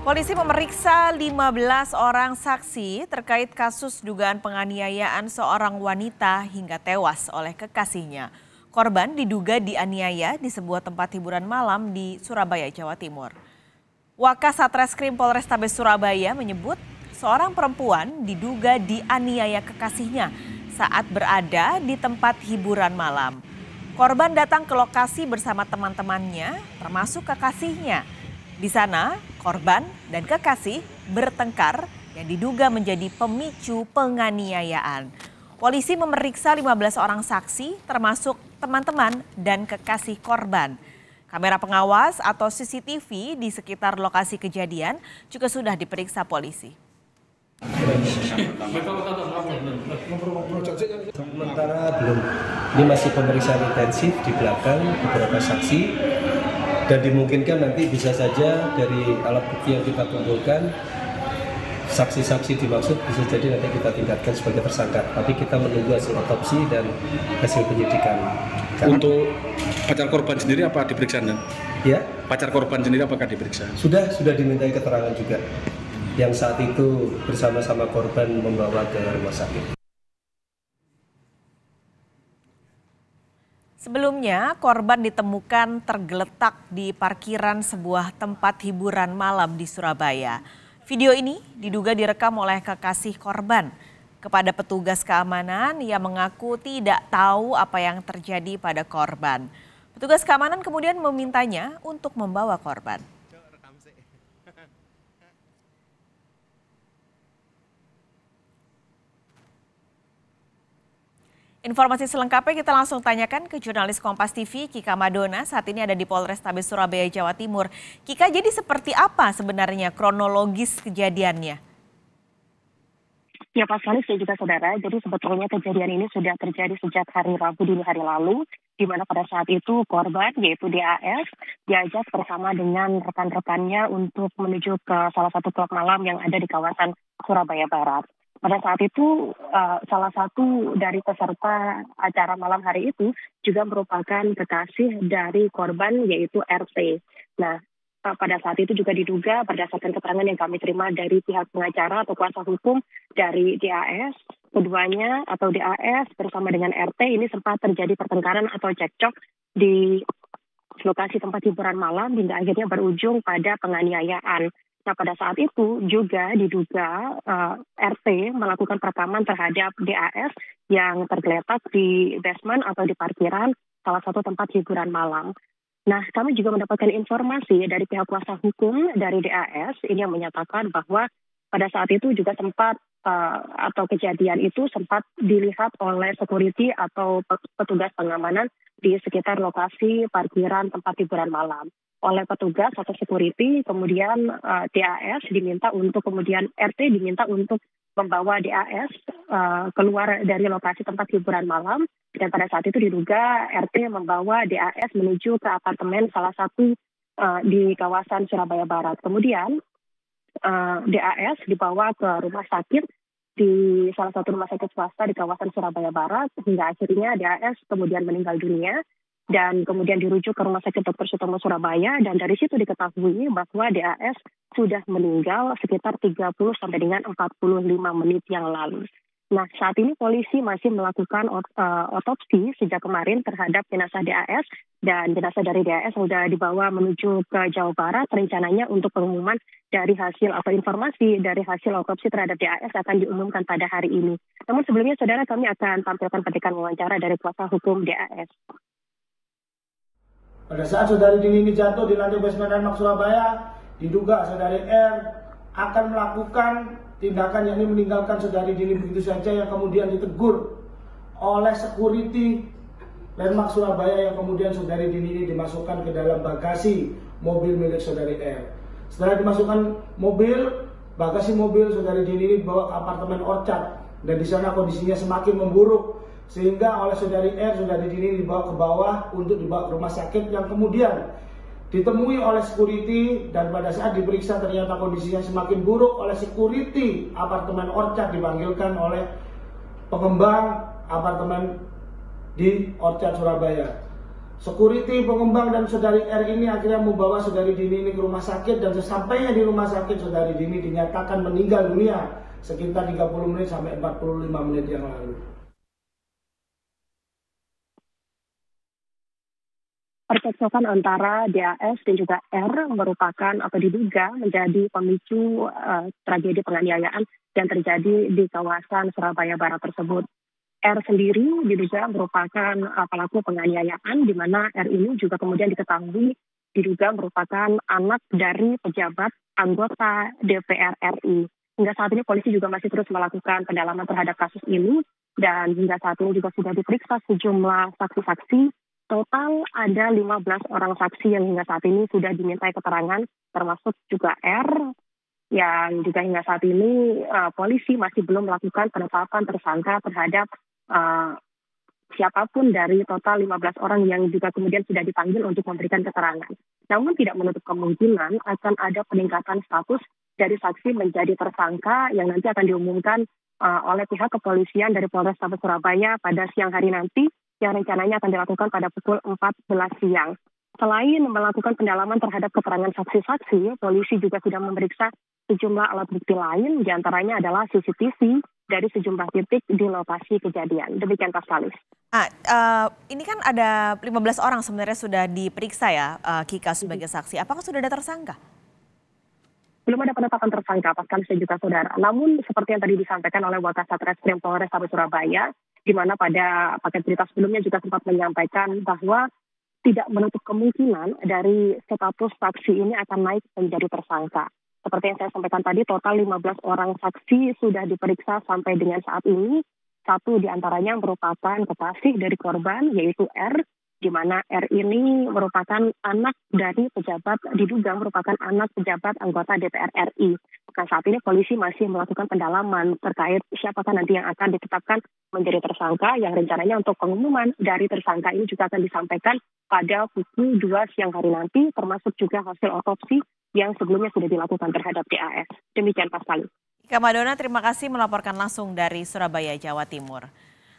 Polisi memeriksa 15 orang saksi terkait kasus dugaan penganiayaan seorang wanita hingga tewas oleh kekasihnya. Korban diduga dianiaya di sebuah tempat hiburan malam di Surabaya, Jawa Timur. Wakas Satreskrim Polrestabes Surabaya menyebut seorang perempuan diduga dianiaya kekasihnya saat berada di tempat hiburan malam. Korban datang ke lokasi bersama teman-temannya termasuk kekasihnya. Di sana, korban dan kekasih bertengkar yang diduga menjadi pemicu penganiayaan. Polisi memeriksa 15 orang saksi termasuk teman-teman dan kekasih korban. Kamera pengawas atau CCTV di sekitar lokasi kejadian juga sudah diperiksa polisi. Sementara belum, ini masih pemeriksaan intensif di belakang beberapa saksi. Dan dimungkinkan nanti bisa saja dari alat bukti yang kita kumpulkan, saksi-saksi dimaksud bisa jadi nanti kita tingkatkan sebagai tersangka. Tapi kita menunggu hasil otopsi dan hasil penyidikan. Untuk pacar korban sendiri apa diperiksa? Ya? Pacar korban sendiri apakah diperiksa? Sudah dimintai keterangan juga. Yang saat itu bersama-sama korban membawa ke rumah sakit. Sebelumnya, korban ditemukan tergeletak di parkiran sebuah tempat hiburan malam di Surabaya. Video ini diduga direkam oleh kekasih korban. Kepada petugas keamanan, ia mengaku tidak tahu apa yang terjadi pada korban. Petugas keamanan kemudian memintanya untuk membawa korban. Informasi selengkapnya kita langsung tanyakan ke jurnalis Kompas TV Kika Madona, saat ini ada di Polrestabes Surabaya, Jawa Timur. Kika, jadi seperti apa sebenarnya kronologis kejadiannya? Ya, Pak Salis dan juga saudara, jadi sebetulnya kejadian ini sudah terjadi sejak hari Rabu dini hari lalu, di mana pada saat itu korban yaitu DAS diajak bersama dengan rekan-rekannya untuk menuju ke salah satu klub malam yang ada di kawasan Surabaya Barat. Pada saat itu salah satu dari peserta acara malam hari itu juga merupakan kekasih dari korban yaitu RT. Nah, pada saat itu juga diduga berdasarkan keterangan yang kami terima dari pihak pengacara atau kuasa hukum dari DAS, keduanya atau DAS bersama dengan RT ini sempat terjadi pertengkaran atau cekcok di lokasi tempat hiburan malam hingga akhirnya berujung pada penganiayaan. Nah, pada saat itu juga diduga RT melakukan perekaman terhadap DAS yang tergeletak di basement atau di parkiran salah satu tempat hiburan malam. Nah, kami juga mendapatkan informasi dari pihak kuasa hukum dari DAS ini yang menyatakan bahwa pada saat itu juga sempat atau kejadian itu sempat dilihat oleh security atau petugas pengamanan di sekitar lokasi parkiran tempat hiburan malam. Oleh petugas atau security, kemudian DAS diminta untuk, kemudian RT diminta untuk membawa DAS keluar dari lokasi tempat hiburan malam. Dan pada saat itu diduga RT membawa DAS menuju ke apartemen salah satu di kawasan Surabaya Barat. Kemudian DAS dibawa ke rumah sakit di salah satu rumah sakit swasta di kawasan Surabaya Barat, hingga akhirnya DAS kemudian meninggal dunia. Dan kemudian dirujuk ke Rumah Sakit Dr. Sutomo Surabaya, dan dari situ diketahui bahwa DAS sudah meninggal sekitar 30 sampai dengan 45 menit yang lalu. Nah, saat ini polisi masih melakukan otopsi sejak kemarin terhadap jenazah DAS, dan jenazah dari DAS sudah dibawa menuju ke Jawa Barat. Rencananya untuk pengumuman dari hasil atau informasi dari hasil otopsi terhadap DAS akan diumumkan pada hari ini. Namun sebelumnya, saudara, kami akan tampilkan petikan wawancara dari kuasa hukum DAS. Pada saat saudari Dini ini jatuh di lantai basement Renmark Surabaya, diduga saudari R akan melakukan tindakan yakni meninggalkan saudari Dini begitu saja, yang kemudian ditegur oleh security Renmark Surabaya, yang kemudian saudari Dini ini dimasukkan ke dalam bagasi mobil milik saudari R. Setelah dimasukkan mobil, bagasi mobil saudari Dini ini dibawa ke apartemen Orchard, dan di sana kondisinya semakin memburuk. Sehingga oleh saudari R, saudari Dini dibawa ke bawah untuk dibawa ke rumah sakit, yang kemudian ditemui oleh security, dan pada saat diperiksa ternyata kondisinya semakin buruk. Oleh security apartemen Orchard dipanggilkan oleh pengembang apartemen di Orchard Surabaya. Security, pengembang, dan saudari R ini akhirnya membawa saudari Dini ini ke rumah sakit, dan sesampainya di rumah sakit saudari Dini dinyatakan meninggal dunia sekitar 30 menit sampai 45 menit yang lalu. Percekcokan antara DAS dan juga R merupakan atau diduga menjadi pemicu tragedi penganiayaan yang terjadi di kawasan Surabaya Barat tersebut. R sendiri diduga merupakan pelaku penganiayaan, di mana R ini juga kemudian diketahui diduga merupakan anak dari pejabat anggota DPR RI. Hingga saat ini polisi juga masih terus melakukan pendalaman terhadap kasus ini, dan hingga saat ini juga sudah diperiksa sejumlah saksi-saksi. Total ada 15 orang saksi yang hingga saat ini sudah dimintai keterangan, termasuk juga R, yang juga hingga saat ini polisi masih belum melakukan penetapan tersangka terhadap siapapun dari total 15 orang yang juga kemudian sudah dipanggil untuk memberikan keterangan. Namun tidak menutup kemungkinan akan ada peningkatan status dari saksi menjadi tersangka yang nanti akan diumumkan oleh pihak kepolisian dari Polrestabes Surabaya pada siang hari nanti, yang rencananya akan dilakukan pada pukul 14 siang. Selain melakukan pendalaman terhadap keterangan saksi-saksi, polisi juga sudah memeriksa sejumlah alat bukti lain, diantaranya adalah CCTV dari sejumlah titik di lokasi kejadian. Demikian Pak Salis. Ini kan ada 15 orang sebenarnya sudah diperiksa ya, Kika sebagai saksi. Apakah sudah ada tersangka? Belum ada penetapan tersangka, Pak Salis dan juga saudara. Namun seperti yang tadi disampaikan oleh Wakasat Reskrim Polrestabes Surabaya, di mana pada paket berita sebelumnya juga sempat menyampaikan bahwa tidak menutup kemungkinan dari status saksi ini akan naik menjadi tersangka. Seperti yang saya sampaikan tadi, total 15 orang saksi sudah diperiksa sampai dengan saat ini. Satu diantaranya merupakan kekasih dari korban, yaitu R, di mana R ini merupakan anak dari pejabat, diduga merupakan anak pejabat anggota DPR RI. Nah, saat ini polisi masih melakukan pendalaman terkait siapakah nanti yang akan ditetapkan menjadi tersangka, yang rencananya untuk pengumuman dari tersangka ini juga akan disampaikan pada pukul 2 siang hari nanti, termasuk juga hasil otopsi yang sebelumnya sudah dilakukan terhadap DAS. Demikian Pak Salis. Ika Madona, terima kasih melaporkan langsung dari Surabaya, Jawa Timur.